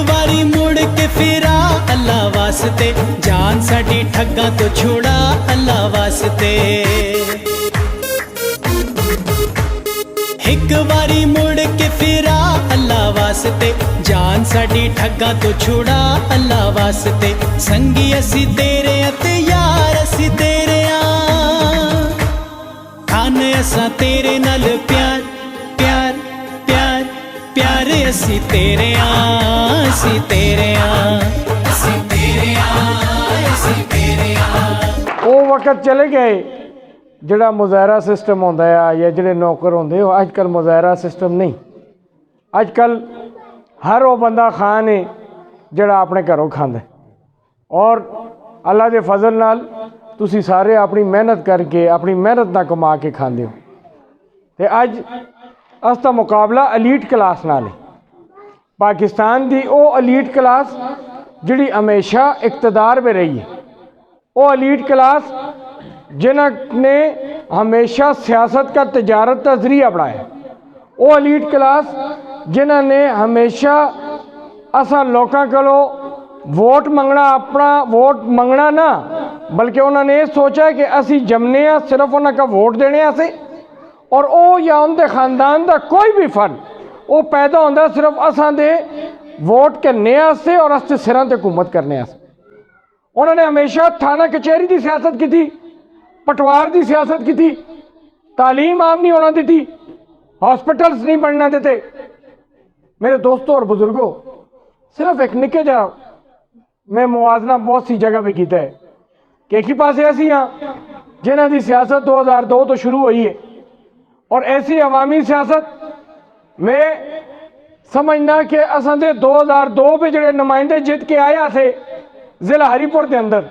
बारी मुड़ के फिरा अल्लाह वास्ते, जान साडी ठग्गां तो छुड़ा अल्लाह वास्ते। एक बारी मुड़ के फिरा अल्लाह वास्ते, जान साडी ठग्गां तो छुड़ा अल्लाह वास्ते। संगी असी तेरे ते यार असी तेरे खाने असा तेरे नाल प्यार प्यार प्यार प्यार असी तेरे असी तेरे असी तेरे असी तेरे। वो वक्त चले गए जिहड़ा मुजाहरा सिस्टम होंदा है या जिहड़े नौकर होंदे वो अजकल मुजाहरा सिस्टम नहीं। अजकल हर वो बंदा खान है जिहड़ा अपने घरों खांदा है और अल्लाह के फजल नाल तुसी सारे अपनी मेहनत करके अपनी मेहनत ना कमा के खांदे हो। ते अज उसका मुकाबला अलीट क्लास नाल है। पाकिस्तान की वो अलीट क्लास जिहड़ी हमेशा इक़्तिदार में रही है, वो अलीट क्लास जिन्होंने हमेशा सियासत का तजारत का जरिया बनाया, वो अलीट क्लास जिन्होंने हमेशा असा लोगों को वोट मंगना, अपना वोट मंगना ना बल्कि उन्होंने ये सोचा कि असी जमने सिर्फ उन्होंने वोट देने से, और वो या उनके खानदान का कोई भी फर्द वो पैदा होता सिर्फ असा दे वोट करने से और असते सिरों से हुकूमत करने। उन्होंने हमेशा थाना कचहरी की सियासत की थी, पटवार की सियासत की थी, तालीम आम नहीं होना दी, हॉस्पिटल्स नहीं बनना देते। मेरे दोस्तों और बुजुर्गों, सिर्फ एक निके जा मैं मुआजना बहुत सी जगह पे किया है कि एक ही पास ऐसी हाँ जिन्हों की सियासत 2002 तो शुरू हुई है, और ऐसी अवामी सियासत में समझना कि असां दे 2002 में जोड़े नुमाइंदे जित के आया थे जिला हरीपुर के अंदर,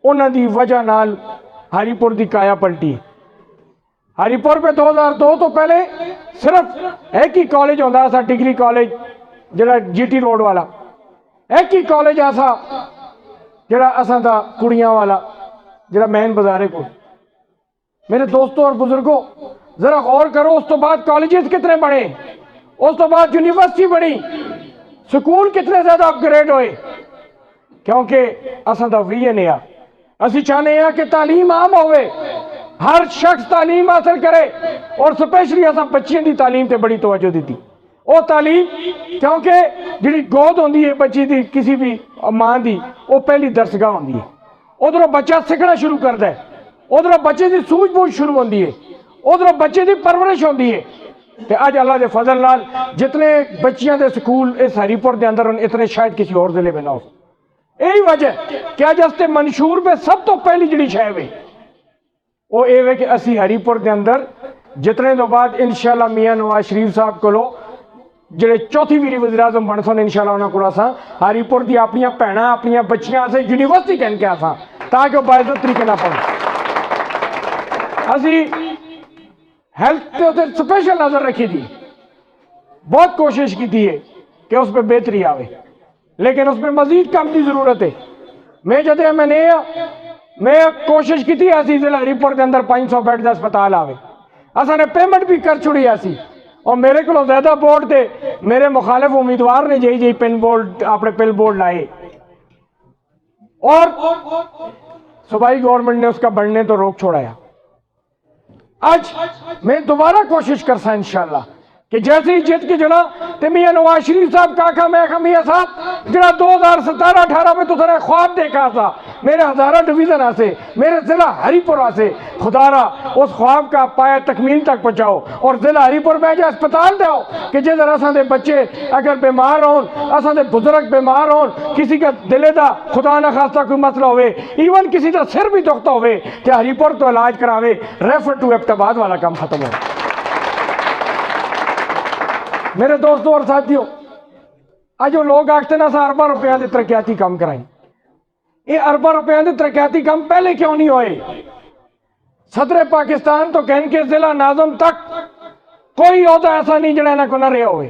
उन्हों की वजह नाल हरीपुर की काया पलटी। हरीपुर पे 2002 तो पहले सिर्फ एक ही कॉलेज होता सा, डिग्री कॉलेज जोड़ा GT रोड वाला, एक ही कॉलेज ऐसा जोड़ा असा था कुड़ियां वाला जोड़ा मैन बाजारे को। मेरे दोस्तों और बुजुर्गों, जरा गौर करो, उस तो बाद कॉलेजेस कितने बने, उस तो बाद यूनिवर्सिटी बनी, स्कूल कितने ज्यादा अपग्रेड हुए, क्योंकि असा का विजन है असी चाहते हैं कि तालीम आम होवे, हर शख्स तालीम हासिल करे, और स्पेशली असा बच्चियों की तालीम से बड़ी तवज्जो दी। वो तालीम क्योंकि जी गोद होंगी है बच्ची की किसी भी मां की, वो पहली दरसगाह होंगी है, उधरों बच्चा सीखना शुरू करता है, उधरों बच्चे की सूझबूझ शुरू होती है, उधरों बच्चे की परवरिश होती है। तो अज अल्लाह के फजल नाल जितने बच्चियां के स्कूल इस हरीपुर के अंदर इतने शायद किसी और जिले में ना हो। यही वजह कि अज असते मंशूर में सब तो पहली जी शह वे वो ये कि असी हरीपुर के अंदर जितने तो बाद इंशाअल्लाह मियाँ नवाज शरीफ साहब को ਜਿਹੜੇ चौथी ਵੀਰੀ वज़ीर आज़म बन सन इंशाअल्लाह उन्होंने को असा हरीपुर की अपन भैन अपन बच्चियां से यूनिवर्सिटी कह के आसा ताकि बाइज्जत तरीके ना पढ़। असी हेल्थ के उत्ते स्पेशल नज़र रखी थी, बहुत कोशिश की थी है कि उस पर बेहतरी आवे, लेकिन उसमें मजीद काम की जरूरत है। मैं जब मैं कोशिश की थी असी जिला हरीपुर के अंदर 500 बेड का अस्पताल आवे, असा ने पेमेंट भी कर छुड़ी असी, और मेरे को ज्यादा बोर्ड थे मेरे मुखालिफ उम्मीदवार ने जी पिन बोर्ड अपने पिल बोर्ड लाए, और सूबाई गवर्नमेंट ने उसका बढ़ने तो रोक छोड़ाया। आज मैं दोबारा कोशिश करसा इंशाअल्लाह कि जैसे ही जीत के जड़ा तो मियाँ नवाज शरीफ साहब का मैं मियाँ साहब जरा 2017-18 में तो सारा ख्वाब देखा था मेरे हज़ारा डिवीजन आसे, मेरे जिला हरीपुर आसे, खुदारा उस ख्वाब का पाया तकमील तक पहुँचाओ, और जिला हरीपुर में जो अस्पताल दो कि जिधर असा दे बच्चे अगर बीमार हो, असा दे बुजुर्ग बीमार हो, किसी का दिले का खुदा ना खास्ता कोई मसला हो, ईवन किसी का सिर भी दुखता हो तो हरीपुर तो इलाज करावे, रेफर टू एबटाबाद वाला काम खत्म हो। मेरे दोस्तों और साथियों, आज जो लोग आखते ना अरबा रुपया के तरक्याती काम कराई, ये अरबा रुपया के तरक्याती काम पहले क्यों नहीं होए? सदर पाकिस्तान तो कहन के जिला नाजम तक कोई अहदा ऐसा नहीं जड़ा इन्होंने को ना रहा हो।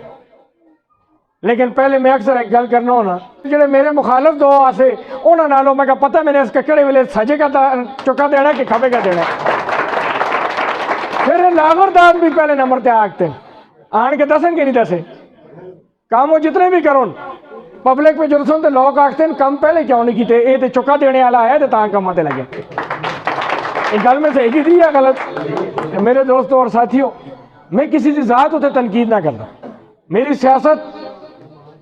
लेकिन पहले मैं अक्सर एक गल करना होना, जो मेरे मुखालिफ दो आसे उन्होंने मैं पता मैंने इसका किड़े वेले सजे का चुका देना कि खबे का देना, फिर लागरदार भी पहले नंबर पर आखते आन के दसन के नहीं दसे काम वो जितने भी करो पब्लिक में जुलसन तो लोग आखते हैं कम पहले क्यों नहीं किए, ये तो चुका देने वाला है तो कम ते लगे। एक गल में सही की या गलत? मेरे दोस्तों और साथियों, मैं किसी की ज़ात उत्ते तनकीद ना करता। मेरी सियासत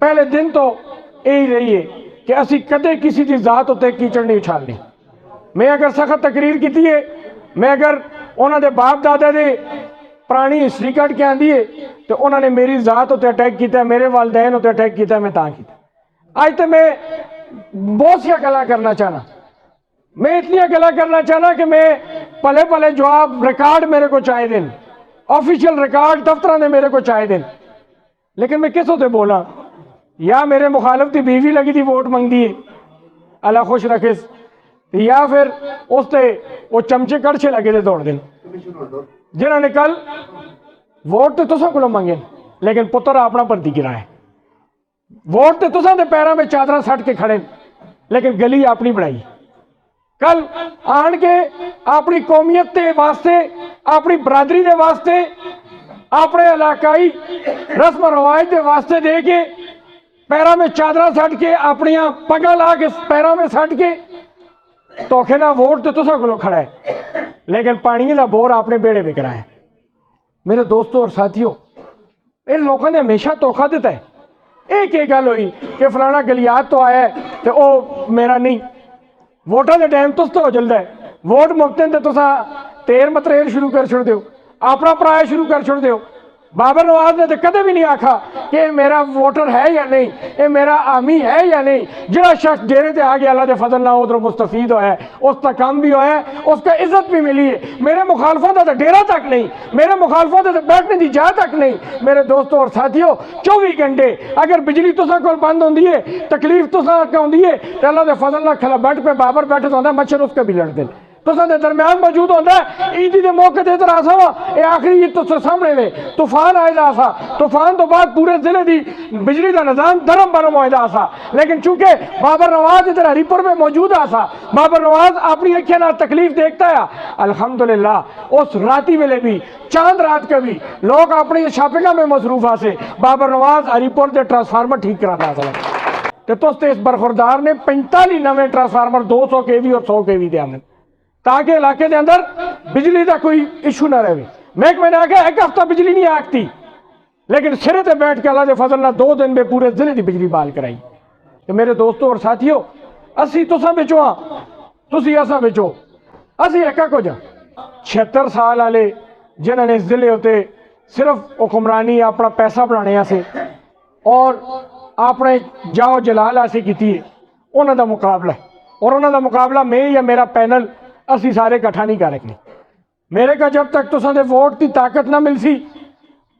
पहले दिन तो यही रही है कि असी कदे किसी की ज़ात उत्ते कीचड़ नहीं उछालनी। मैं अगर सख्त तकरीर की है, मैं अगर उन्होंने बाप दादा दे पुरानी हिस्टरी कट के आंदी है तो उन्होंने मेरी ज़ात उत्ते अटैक किया, मेरे वालदैन उत्ते अटैक किया, मैं तां किया। अज तो मैं बहुत सी गल्लां करना चाहना, मैं इतनी गल्लां करना चाहना कि मैं पले पले जवाब रिकॉर्ड मेरे को चाहे दिन, ऑफिशियल रिकॉर्ड दफ्तर ने मेरे को चाहे दिन, लेकिन मैं किस होते बोला? या मेरे मुखालफ की बीवी लगी थी वोट मंगती है, अल्लाह खुश रखे, या फिर उसते वो चमचे कड़छे लगे थे दौड़ दिन, जिन्होंने कल वोट तो तुसा को मंगे लेकिन पुत्र अपना भर्ती गिराए। वोट तो तुसा दे पैरों में चादर सट के खड़े लेकिन गली अपनी बनाई। कल आन के अपनी कौमियत के वास्ते, अपनी बरादरी के वास्ते, अपने इलाकाई रस्म रवायत के वास्ते दे के पैरों में चादर सट के, अपनी पगा ला के पैरों में सट के धोखे ना वोट तो तुसा को खड़ा है लेकिन पानी का बोर अपने बेड़े में कराए। मेरे दोस्तों और साथियों, इन लोगों ने हमेशा धोखा दिता है। एक गल हुई कि फलाना गलियात तो आया तो वह मेरा नहीं, वोटा के टाइम तुस तो हो जल्दा है, वोट मुकते तो तुसा तेर मतरेर शुरू कर छोड़ दो, अपना पराया शुरू कर छोड़ दो। बाबर नवाज ने तो कदे भी नहीं आखा कि मेरा वोटर है या नहीं, ये मेरा आमी है या नहीं। जिहड़ा शख्स डेरे से आ गया अल्लाह के फजल ना उधरों मुस्तफीद होया है, उसका काम भी होया है, उसका इज्जत भी मिली है। मेरे मुखालफों का तो डेरा तक नहीं, मेरे मुखालफों का तो बैठने की जगह तक नहीं। मेरे दोस्तों और साथियों, 24 घंटे अगर बिजली तुसा को बंद होती है, तकलीफ तुसा को होती है तो अल्लाह के फजल ना खला बैठ पे बाबर बैठे तो मच्छर उसका भी लड़ते तुसा दे दरम्यान मौजूद होता है। ईद के मौके पर इधर आसा वा, ये आखिरी ईद तो सामने ने तूफान आए आसा, तूफान तो बाद पूरे जिले की बिजली का निजाम धर्म बरम होया आसा, लेकिन चूंकि बाबर नवाज इधर हरीपुर में मौजूद आसा, बाबर नवाज अपनी अखियां ना तकलीफ देखता है। अल्हम्दुलिल्लाह उस राती वेले भी, चांद रात के भी लोग अपनी शॉपिंग में मसरूफ आसे, बाबर नवाज हरीपुर के ट्रांसफार्मर ठीक कराता तो तुस इस बरखुरदार ने 45 नवे ट्रांसफार्मर 200 kV और 100 kV दे आने ताकि इलाके के अंदर बिजली का कोई इशू ना रहे। महकमे ने आखिया एक हफ्ता बिजली नहीं आती, लेकिन सिरे ते बैठ के अल्लाह के फजल ना 2 दिन में पूरे जिले की बिजली बहाल कराई। तो मेरे दोस्तों और साथियों, असी तुसा बिचो हाँ, तुसी असा बिचो, असी एक कुछ 76 साल वाले जिन्होंने इस जिले उत्ते सिर्फ हुक्मरानी अपना पैसा बनाने से और अपने जाओ जलाल हासिल की है, उन्हों का मुकाबला है। और उन्हों का मुकाबला मैं या मेरा पैनल असी सारे इकट्ठा नहीं कर रखने। मेरे का जब तक तुसा दे वोट की ताकत ना मिल सी,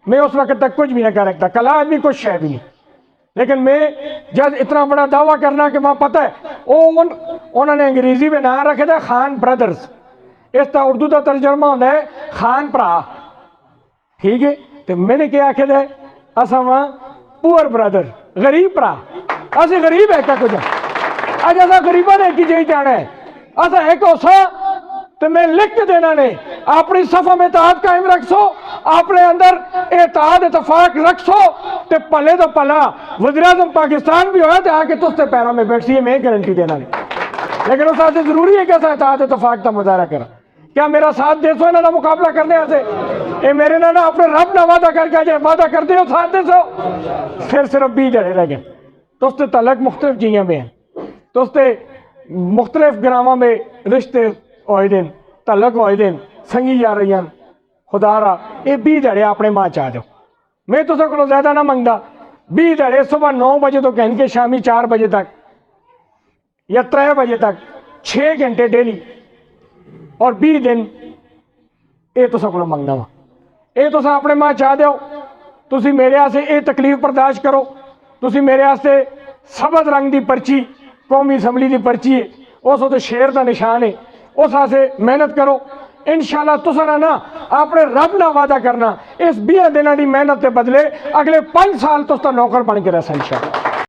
मैं उस वक्त तक कुछ भी नहीं कर रखता, कला आदमी कुछ शय भी नहीं। लेकिन मैं जब इतना बड़ा दावा करना कि वहाँ पता है उन्होंने अंग्रेजी में नाम रखे थे खान ब्रदर्स, इसका उर्दू का तर्जमा होता है खान भरा, ठीक है। तो मैंने क्या आखे थे, असा वहाँ पुअर ब्रदर, गरीब भरा, असं गरीब है क्या कुछ अज असा गरीबा ने की जी जाना है, असा एक होसा तो मैं लिख के देना ने अपनी सफा में इत्तेहाद कायम रखसो, अपने अंदर इत्तेहाद इतफाक रखसो, तो भले तो भला वज़ीर-ए-आज़म पाकिस्तान भी होया तो आके तुसते पैरों में बैठ सी, मैं गारंटी देना नहीं। लेकिन उस वास्ते जरूरी है कि असा इत्तेहाद इतफाक का मुजाहरा करा। क्या मेरा साथ दे सो इन्होंने मुकाबला करने से? ये मेरे ना अपने रब ना वादा करके जाए, वादा करते हो साथ दे सो, फिर सिर्फ 20 जड़े रह गए। तुसते तलक मुख्तलिफ जियां में हैं, तुसते मुख्तलिफ ग्रामों में रिश्ते होए दिन, तलक होए दिन, संगी जा रही हैं। खुदारा ये 20 जड़े अपने मां चाह दो, मैं तुझे को ज्यादा ना मंगता। 20 जड़े सुबह 9 बजे तो कह के शामी 4 बजे तक या 3 बजे तक 6 घंटे डेली और 20 दिन, ये तुझे को मंगना वा। ये तुस अपने मां चाह दो, तुसी मेरे आसे ये तकलीफ बर्दाश्त करो, तुसी मेरे आस्ते सबज रंग की पर्ची कौमी असैम्बली की पर्ची है, उस उत्ते शेर का निशान है, उस आसे मेहनत करो। इंशाअल्लाह तुसा ना अपने रब ना वादा करना, इस 20 दिनों की मेहनत के बदले अगले 5 साल तुस नौकर बन के रह इंशाअल्लाह।